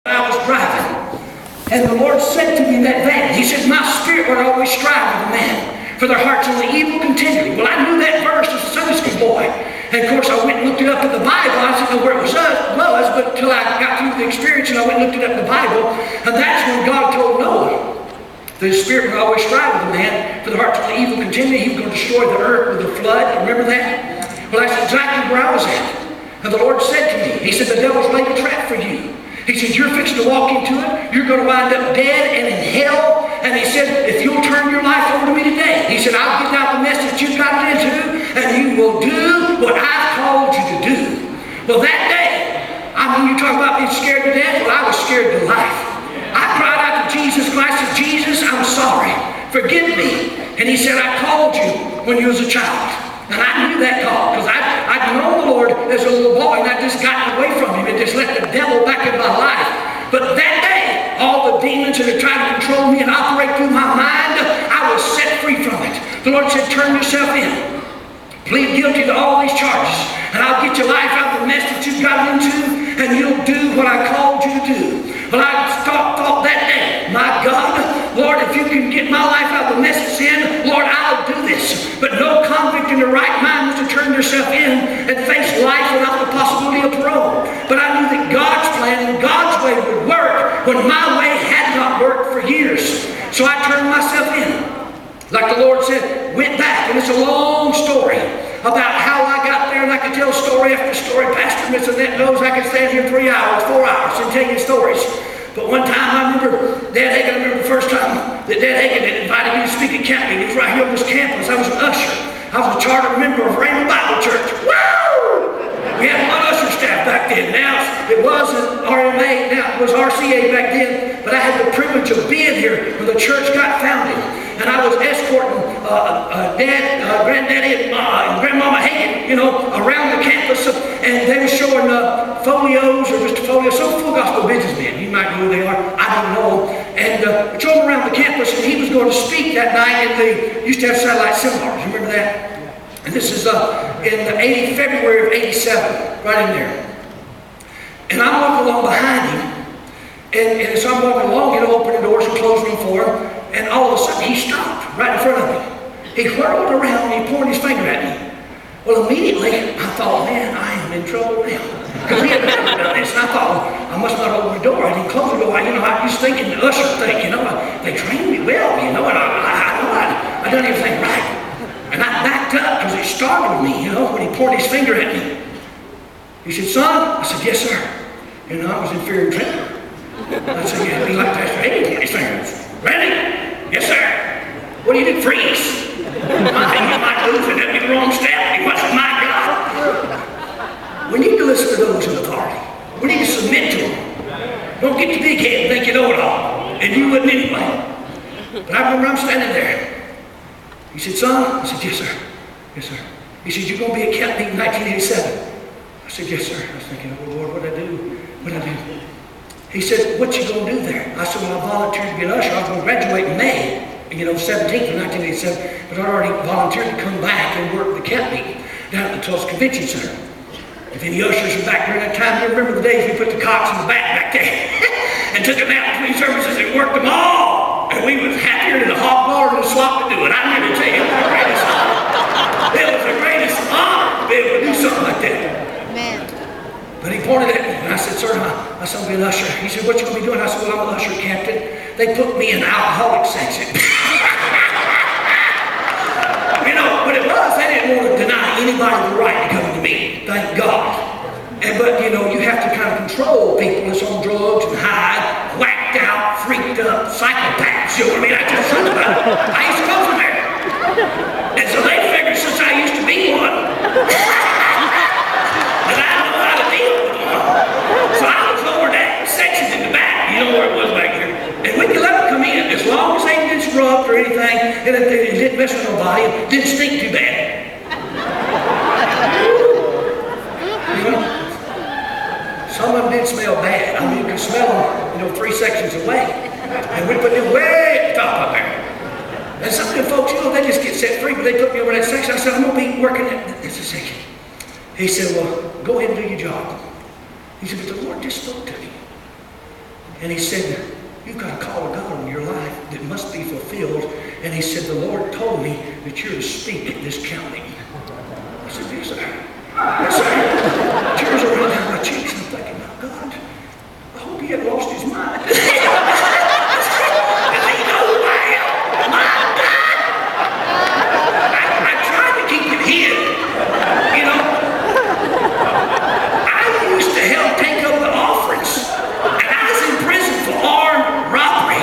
I was driving, and the Lord said to me in that van, He said, my spirit would always strive with a man, for their hearts only evil continually. Well, I knew that verse as a Sunday school boy. And of course, I went and looked it up in the Bible. I didn't know where it was, but until I got through the experience and I went and looked it up in the Bible. And that's when God told Noah that his spirit would always strive with a man, for the hearts only evil continually. He was going to destroy the earth with a flood. Remember that? Well, that's exactly where I was at. And the Lord said to me, He said, the devil's laid a trap for you. He said, you're fixing to walk into it. You're going to wind up dead and in hell. And he said, if you'll turn your life over to me today, he said, I'll get out the mess that you've gotten into, and you will do what I've called you to do. Well, that day, you talk about being scared to death. Well, I was scared to life. I cried out to Jesus Christ, said, Jesus, I'm sorry. Forgive me. And he said, I called you when you was a child. And I knew that call, because I'd known the Lord as a little boy, and I'd just gotten away from Him and just let the devil back in my life. But that day, all the demons that had tried to control me and operate through my mind, I was set free from it. The Lord said, turn yourself in. Plead guilty to all these charges, and I'll get your life out of the mess that you've gotten into, and you'll do what I called you to do. But I thought that day, my God, Lord, if you can get my life out of the mess it's in, Lord, I'll do this. But no convict in the right mind was to turn yourself in and face life without the possibility of parole. But I knew that God's plan and God's way would work when my way had not worked for years. So I turned myself in. Like the Lord said, went back. And it's a long story about how I got there, and I could tell story after story. Pastor Miss Annette knows I could stand here 3 hours, 4 hours and tell you stories. But one time I remember I remember the first time that Dad Hagin had invited me to speak at camp meeting. It was right here on this campus. I was an usher. I was a charter member of Rainbow Bible Church. Woo! We had one usher staff back then. Now it wasn't RMA, now it was RCA back then. But I had the privilege of being here when the church got founded. And I was escorting Granddaddy and Grandmama Hagin, around the campus. And they were showing folios, or just folios, some full gospel businessmen. You might know who they are. I don't know. And showing them around the campus, and he was going to speak that night. And they used to have satellite seminars. You remember that? And this is in February of '87, right in there. And I'm walking along behind him. And as I'm walking along, opening doors and closing them for him. And all of a sudden, he stopped right in front of me. He whirled around and he pointed his finger at me. Well, immediately, I thought, man, I am in trouble now. Because he had never done this. And I thought, well, I must not open the door. I didn't close the door. I was thinking the usher thing, they trained me well, and I done everything right. And I backed up because it startled me, when he pointed his finger at me. He said, son? I said, yes, sir. I was in fear and trembling. I said, yeah, be like Pastor Hagin pointed his finger. Ready? Yes, sir. What do you do? Freeze. I think you might lose it. That'd be the wrong step. He wasn't my God. We need to listen to those in authority. We need to submit to them. Don't get the big head and think you know it all. And you wouldn't anyway. But I remember I'm standing there. He said, son? I said, yes, sir. Yes, sir. He said, you're going to be at camp meeting 1987. I said, yes, sir. I was thinking, oh, Lord, what'd I do? What'd I do? He said, what you going to do there? I said, well, I volunteered to be an usher. I was going to graduate in May, 17th of 1987, but I'd already volunteered to come back and work the camp meeting down at the Tulsa Convention Center. If any ushers were back during that time, you remember the days we put the cots in the back there and took them out between services and worked them all. And we was happier than a hog bar and a swap to do it. I never tell you, it was the greatest honor. It was the greatest honor to be able to do something like that. Man. But he pointed at me, and I said, sir, I said, I'll be an usher. He said, what you going to be doing? I said, well, I'm an usher captain. They put me in the alcoholic section. But it was, they didn't want to deny anybody the right to come to me, thank God. But you have to kind of control people that's on drugs and high, whacked out, freaked up, psychopaths. You know what I mean? I just thought about it. I used to come from there. And so they figured since I used to be one, that I know how to deal with one. So I was over that section in the back. You know where it was back there. And we could let them come in as long as they didn't disrupt or anything, and if they didn't mess with nobody, it didn't stink too bad. Some of them did smell bad. I mean, you could smell them, 3 sections away. And we put them way at the top up there. And some of them folks, they just get set free, but they put me over that section. I said, I'm going to be working at this section. He said, well, go ahead and do your job. He said, but the Lord just spoke to me. And he said, you've got a call of God on your life that must be fulfilled. And he said, the Lord told me that you're to speak at this county. I said, yes, sir. Yes, sir. Tears are running down my cheeks. I'm thinking, oh, God, I hope he had lost his mind. Does he know who I am? My God! I tried to keep it hid. You know, I used to help take up the offerings. And I was in prison for armed robbery.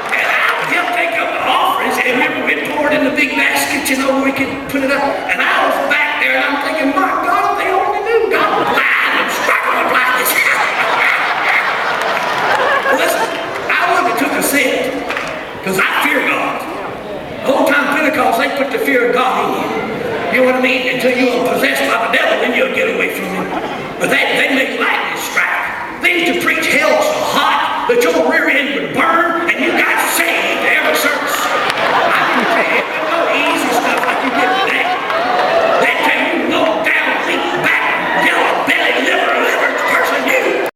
And I would help take up the offerings. And remember, we'd pour it in the big basket, you know, where we could put it up. And I was back there, and I'm thinking, my God, if they only knew God was blind and struggling with blindness. Listen, I wouldn't have took a cent, because I fear God. Old time Pentecost, they put the fear of God in you. You know what I mean? Until you are possessed by the devil, then you'll get away from him. But they made lightning strike. They used to preach hell so hot that your rear end would burn.